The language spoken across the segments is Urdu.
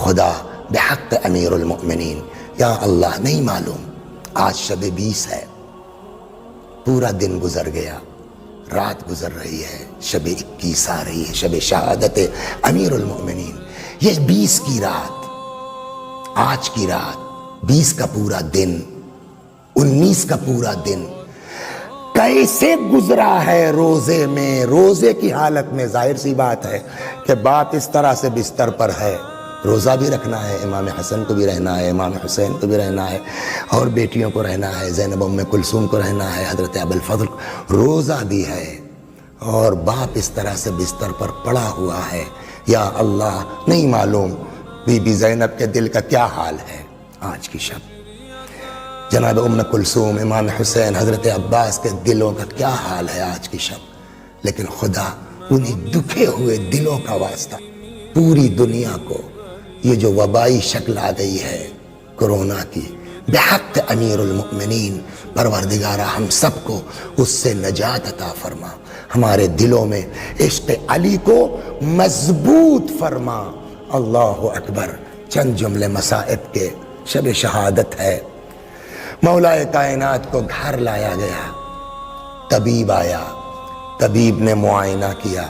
خدا بحق امیر المؤمنین، یا اللہ نہیں معلوم، آج شب 20 ہے، پورا دن گزر گیا، رات گزر رہی ہے، شب 21 آ رہی ہے، شب شہادت امیر المؤمنین، یہ 20 کی رات، آج کی رات، 20 کا پورا دن، 19 کا پورا دن کیسے گزرا ہے روزے میں، روزے کی حالت میں۔ ظاہر سی بات ہے کہ باپ اس طرح سے بستر پر ہے، روزہ بھی رکھنا ہے، امام حسن کو بھی رہنا ہے، امام حسین کو بھی رہنا ہے، اور بیٹیوں کو رہنا ہے، زینب ام کلثوم کو رہنا ہے، حضرت ابوالفضل، روزہ بھی ہے، اور باپ اس طرح سے بستر پر پڑا ہوا ہے۔ یا اللہ نہیں معلوم بی بی زینب کے دل کا کیا حال ہے آج کی شب، جناب ام کلثوم، امام حسین، حضرت عباس کے دلوں کا کیا حال ہے آج کی شب۔ لیکن خدا انہیں دکھے ہوئے دلوں کا واسطہ، پوری دنیا کو یہ جو وبائی شکل آ گئی ہے کرونا کی، بحق امیر المؤمنین، پروردگارہ ہم سب کو اس سے نجات عطا فرما، ہمارے دلوں میں عشق علی کو مضبوط فرما۔ اللہ اکبر۔ چند جملے مصائب کے، شب شہادت ہے، مولا کائنات کو گھر لایا گیا، طبیب آیا، طبیب نے معائنہ کیا،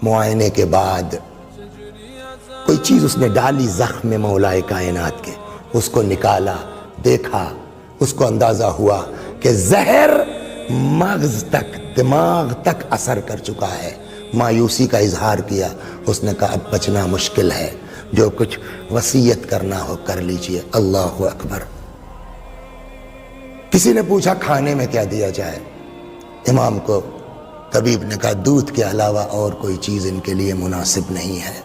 معائنے کے بعد کوئی چیز اس نے ڈالی زخم میں مولا کائنات کے، اس کو نکالا، دیکھا، اس کو اندازہ ہوا کہ زہر مغز تک، دماغ تک اثر کر چکا ہے۔ مایوسی کا اظہار کیا، اس نے کہا اب بچنا مشکل ہے، جو کچھ وصیت کرنا ہو کر لیجئے۔ اللہ اکبر۔ کسی نے پوچھا کھانے میں کیا دیا جائے، امام کو طبیب نے کہا دودھ کے علاوہ اور کوئی چیز ان کے لیے مناسب نہیں ہے۔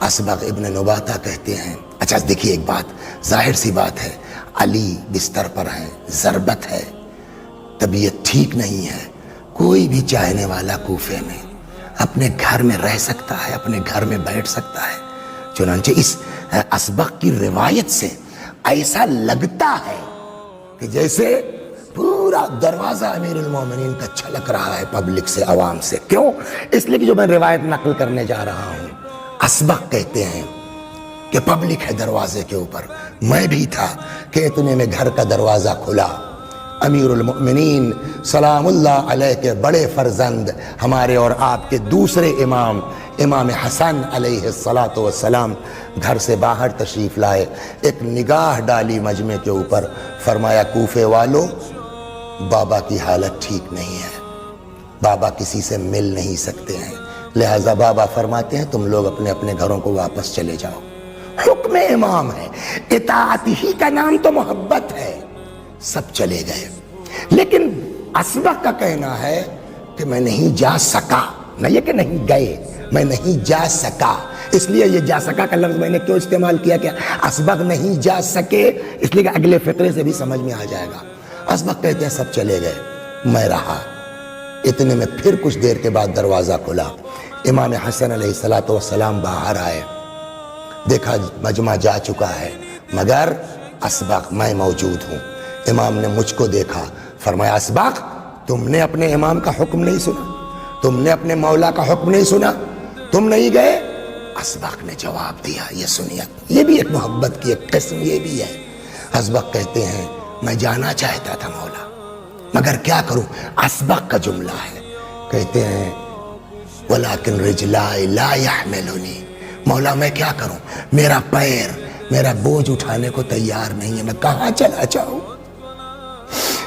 اسبغ ابن نباتہ کہتے ہیں، اچھا دیکھیے ایک بات، ظاہر سی بات ہے، علی بستر پر ہیں، ضربت ہے، طبیعت ٹھیک نہیں ہے، کوئی بھی چاہنے والا کوفے میں اپنے گھر میں رہ سکتا ہے، اپنے گھر میں بیٹھ سکتا ہے۔ چنانچہ اس اسبغ کی روایت سے ایسا لگتا ہے کہ جیسے پورا دروازہ امیر المومنین کا چھلک رہا ہے پبلک سے، عوام سے۔ کیوں؟ اس لیے کہ جو میں روایت نقل کرنے جا رہا ہوں، اسبغ کہتے ہیں کہ پبلک ہے دروازے کے اوپر، میں بھی تھا کہ اتنے میں گھر کا دروازہ کھلا، امیر المؤمنین سلام اللہ علیہ کے بڑے فرزند، ہمارے اور آپ کے دوسرے امام، امام حسن علیہ السلام گھر سے باہر تشریف لائے، ایک نگاہ ڈالی مجمع کے اوپر، فرمایا کوفے والو، بابا کی حالت ٹھیک نہیں ہے، بابا کسی سے مل نہیں سکتے ہیں، لہٰذا بابا فرماتے ہیں تم لوگ اپنے اپنے گھروں کو واپس چلے جاؤ۔ حکم امام ہے، اطاعت ہی کا نام تو محبت ہے۔ سب چلے گئے، لیکن اسبغ کا کہنا ہے کہ میں نہیں جا سکا، نہ یہ کہ نہیں گئے، میں نہیں جا سکا۔ اس لیے یہ جا سکا کا لفظ میں نے کیوں استعمال کیا کہ اسبغ نہیں جا سکے، اس لیے کہ اگلے فقرے سے بھی سمجھ میں آ جائے گا۔ اسبغ کہتے ہیں سب چلے گئے، میں رہا، اتنے میں پھر کچھ دیر کے بعد دروازہ کھلا، امام حسن علیہ السلام باہر آئے، دیکھا مجمع جا چکا ہے مگر اسبغ میں موجود ہوں۔ امام نے مجھ کو دیکھا، فرمایا اسبغ تم نے اپنے امام کا حکم نہیں سنا، تم نے اپنے مولا کا حکم نہیں سنا، تم نہیں گئے؟ اسبغ نے جواب دیا، یہ سنیے، یہ بھی ایک محبت کی ایک قسم یہ بھی ہے۔ اسبغ کہتے ہیں میں جانا چاہتا تھا مولا، مگر کیا کروں؟ اسبغ کا جملہ ہے، کہتے ہیں وَلَكِنْ رِجْلَائِ لَا يَحْمِلُنِي، مولا میں کیا کروں، میرا پیر میرا بوجھ اٹھانے کو تیار نہیں ہے، میں کہاں چلا جاؤں؟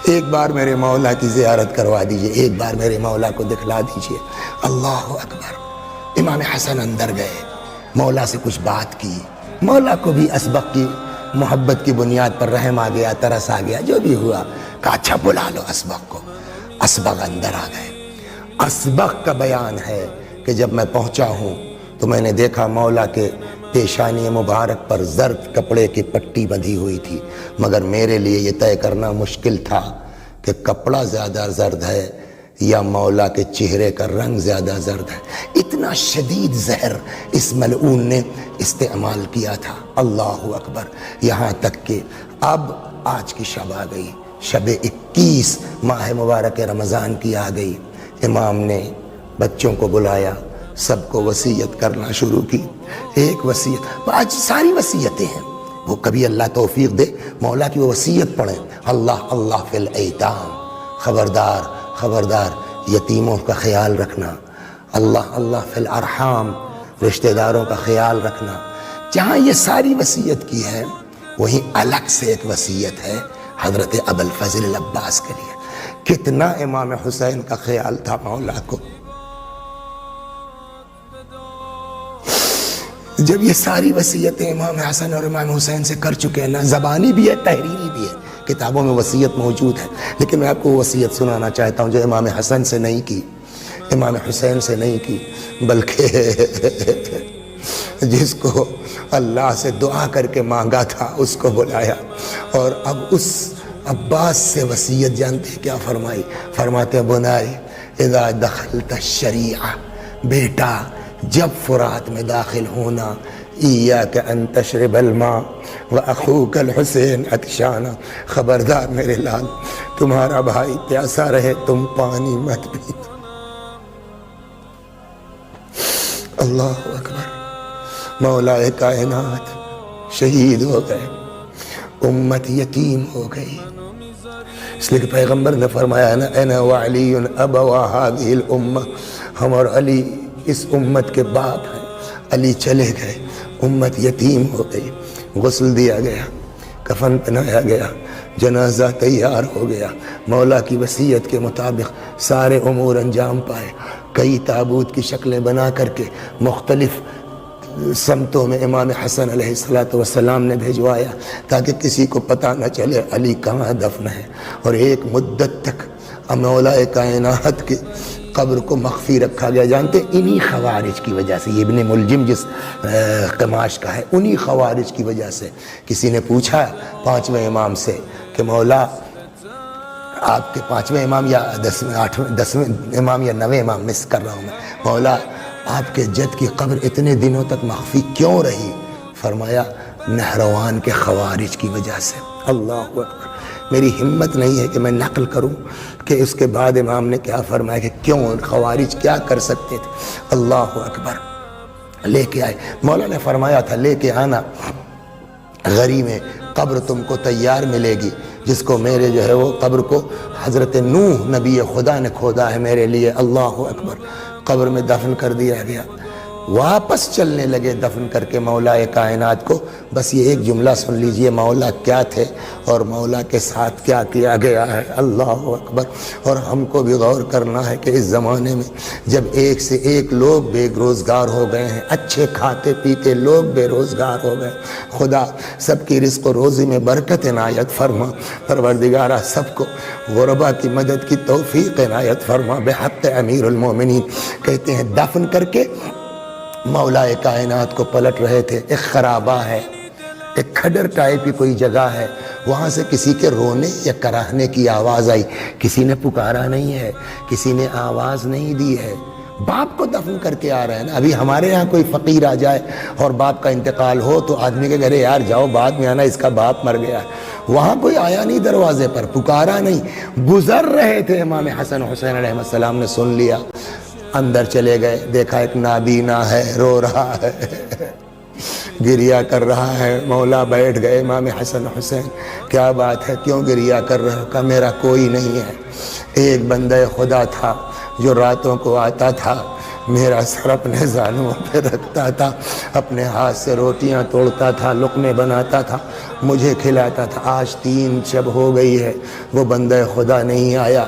ایک بار میرے مولا کی زیارت کروا دیجئے، ایک بار میرے مولا کو دکھلا دیجئے۔ اللہ اکبر۔ امام حسن اندر گئے، مولا سے کچھ بات کی، مولا کو بھی اسبغ کی محبت کی بنیاد پر رحم آ گیا، ترس آ گیا، جو بھی ہوا، کہا اچھا بلا لو اسبغ کو۔ اسبغ اندر آ گئے۔ اسبغ کا بیان ہے کہ جب میں پہنچا ہوں تو میں نے دیکھا مولا کے پیشانی مبارک پر زرد کپڑے کی پٹی بندھی ہوئی تھی، مگر میرے لیے یہ طے کرنا مشکل تھا کہ کپڑا زیادہ زرد ہے یا مولا کے چہرے کا رنگ زیادہ زرد ہے۔ اتنا شدید زہر اس ملعون نے استعمال کیا تھا۔ اللہ اکبر۔ یہاں تک کہ اب آج کی شب آ گئی، شب 21 ماہ مبارک رمضان کی آ گئی۔ امام نے بچوں کو بلایا، سب کو وصیت کرنا شروع کی. ایک وصیت، آج ساری وصیتیں ہیں. وہ کبھی اللہ توفیق دے مولا کی وہ وصیت پڑھیں، اللہ اللہ فی الایتام، خبردار خبردار یتیموں کا خیال رکھنا. اللہ اللہ فی الارحام، رشتہ داروں کا خیال رکھنا. جہاں یہ ساری وصیت کی ہے وہیں الگ سے ایک وصیت ہے حضرت ابوالفضل العباس کے لیے. کتنا امام حسین کا خیال تھا مولا کو. جب یہ ساری وصیتیں امام حسن اور امام حسین سے کر چکے ہیں نا، زبانی بھی ہے تحریری بھی ہے، کتابوں میں وصیت موجود ہے، لیکن میں آپ کو وصیت سنانا چاہتا ہوں جو امام حسن سے نہیں کی، امام حسین سے نہیں کی، بلکہ جس کو اللہ سے دعا کر کے مانگا تھا اس کو بلایا. اور اب اس عباس سے وصیت جانتے ہیں کیا فرمائی؟ فرماتے ہیں بنائی اذا دخلت الشریعہ، بیٹا جب فرات میں داخل ہونا، ایاک ان تشرب الماء واخوک الحسین عطشانا، خبردار میرے لال تمہارا بھائی پیاسا رہے تم پانی مت پینا. اللہ اکبر. مولا کائنات شہید ہو گئے، امت یتیم ہو گئی. اس لیے کہ پیغمبر نے فرمایا انا وعلی ابوا هذه الامہ، ہم اور علی اس امت کے باپ ہیں. علی چلے گئے، امت یتیم ہو گئی. غسل دیا گیا، کفن پہنایا گیا، جنازہ تیار ہو گیا. مولا کی وصیت کے مطابق سارے امور انجام پائے. کئی تابوت کی شکلیں بنا کر کے مختلف سمتوں میں امام حسن علیہ السلام نے بھیجوایا تاکہ کسی کو پتہ نہ چلے علی کہاں دفن ہے. اور ایک مدت تک مولا کائنات کی قبر کو مخفی رکھا گیا. جانتے انہی خوارج کی وجہ سے، یہ ابن ملجم جس قماش کا ہے، انہی خوارج کی وجہ سے. کسی نے پوچھا پانچویں امام سے کہ مولا آپ کے پانچویں امام یا دسویں امام یا نویں امام مس کر رہا ہوں میں، مولا آپ کے جد کی قبر اتنے دنوں تک مخفی کیوں رہی؟ فرمایا نہروان کے خوارج کی وجہ سے. اللہ اکبر. میری ہمت نہیں ہے کہ میں نقل کروں کہ اس کے بعد امام نے کیا فرمایا کہ کیوں خوارج کیا کر سکتے تھے. اللہ اکبر. لے کے آئے، مولا نے فرمایا تھا لے کے آنا، غری میں قبر تم کو تیار ملے گی جس کو میرے جو ہے وہ قبر کو حضرت نوح نبی خدا نے کھودا ہے میرے لیے. اللہ اکبر. قبر میں دفن کر دیا گیا. واپس چلنے لگے دفن کر کے مولا کائنات کو. بس یہ ایک جملہ سن لیجئے مولا کیا تھے اور مولا کے ساتھ کیا کیا گیا ہے. اللہ اکبر. اور ہم کو بھی غور کرنا ہے کہ اس زمانے میں جب ایک سے ایک لوگ بے روزگار ہو گئے ہیں، اچھے کھاتے پیتے لوگ بے روزگار ہو گئے، خدا سب کی رزق و روزی میں برکت عنایت فرما. پروردگارہ سب کو غربا کی مدد کی توفیق عنایت فرما بحق امیر المومنین. کہتے ہیں دفن کر کے مولا کائنات کو پلٹ رہے تھے. ایک خرابہ ہے، ایک کھڈر ٹائپ کی کوئی جگہ ہے، وہاں سے کسی کے رونے یا کراہنے کی آواز آئی. کسی نے پکارا نہیں ہے، کسی نے آواز نہیں دی ہے. باپ کو دفن کر کے آ رہے ہیں نا. ابھی ہمارے یہاں کوئی فقیر آ جائے اور باپ کا انتقال ہو تو آدمی کے گھرے یار جاؤ بعد میں آنا، اس کا باپ مر گیا ہے. وہاں کوئی آیا نہیں دروازے پر، پکارا نہیں. گزر رہے تھے امام حسن حسین علیہ السلام نے سن لیا، اندر چلے گئے. دیکھا ایک نابینا ہے، رو رہا ہے، گریہ کر رہا ہے. مولا بیٹھ گئے. امام حسن حسین کیا بات ہے، کیوں گریہ کر رہے ہو؟ کہا میرا کوئی نہیں ہے، ایک بندہ خدا تھا جو راتوں کو آتا تھا، میرا سر اپنے زانوں پہ رکھتا تھا، اپنے ہاتھ سے روٹیاں توڑتا تھا، لقمے بناتا تھا، مجھے کھلاتا تھا. آج 3 شب ہو گئی ہے، وہ بندہ خدا نہیں آیا.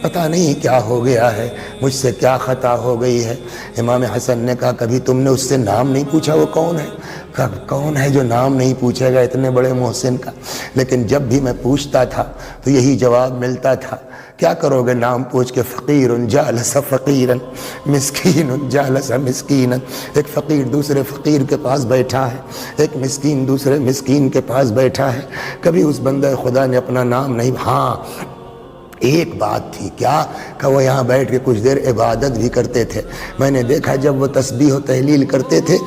پتہ نہیں کیا ہو گیا ہے، مجھ سے کیا خطا ہو گئی ہے. امام حسن نے کہا کبھی تم نے اس سے نام نہیں پوچھا وہ کون ہے؟ کہا کون ہے جو نام نہیں پوچھے گا اتنے بڑے محسن کا؟ لیکن جب بھی میں پوچھتا تھا تو یہی جواب ملتا تھا. کیا کرو گے نام پوچھ کے؟ فقیر جالس فقیرا، مسکین جالس مسکینا. ایک فقیر دوسرے فقیر کے پاس بیٹھا ہے، ایک مسکین دوسرے مسکین کے پاس بیٹھا ہے. کبھی اس بندہ خدا نے اپنا نام نہیں. ہاں ایک بات تھی کیا کہ وہ یہاں بیٹھ کے کچھ دیر عبادت بھی کرتے تھے. میں نے دیکھا جب وہ تسبیح و تحلیل کرتے تھے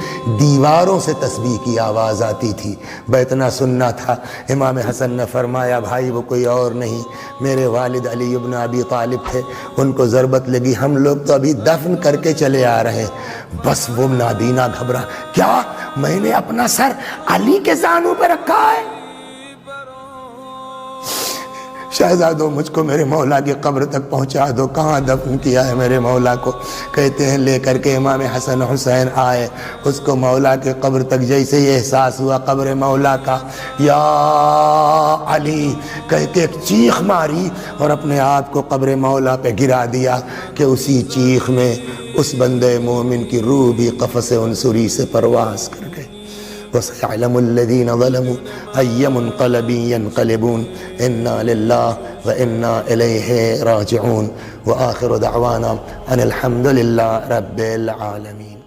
دیواروں سے تسبیح کی آواز آتی تھی. بیتنا سننا تھا. امام حسن نے فرمایا بھائی وہ کوئی اور نہیں میرے والد علی ابن ابی طالب تھے. ان کو ضربت لگی, ہم لوگ تو ابھی دفن کر کے چلے آ رہے ہیں. بس وہ نابینا گھبرا, کیا میں نے اپنا سر علی کے زانوں پہ رکھا ہے؟ شہزادو مجھ کو میرے مولا کی قبر تک پہنچا دو, کہاں دفن کیا ہے میرے مولا کو؟ کہتے ہیں لے کر کے امام حسن حسین آئے. اس کو مولا کے قبر تک جیسے ہی احساس ہوا قبر مولا کا, یا علی کہہ کے ایک چیخ ماری اور اپنے آپ کو قبر مولا پہ گرا دیا کہ اسی چیخ میں اس بندے مومن کی روح بھی قفس عنصری سے پرواز کر گئی. وَسَيَعْلَمُ الَّذِينَ ظَلَمُوا أَيَّ مُنْقَلَبٍ يَنْقَلِبُونَ إِنَّا لِلَّهِ وَإِنَّا إِلَيْهِ رَاجِعُونَ. وآخر دعوانا أن الحمد لله رب العالمين.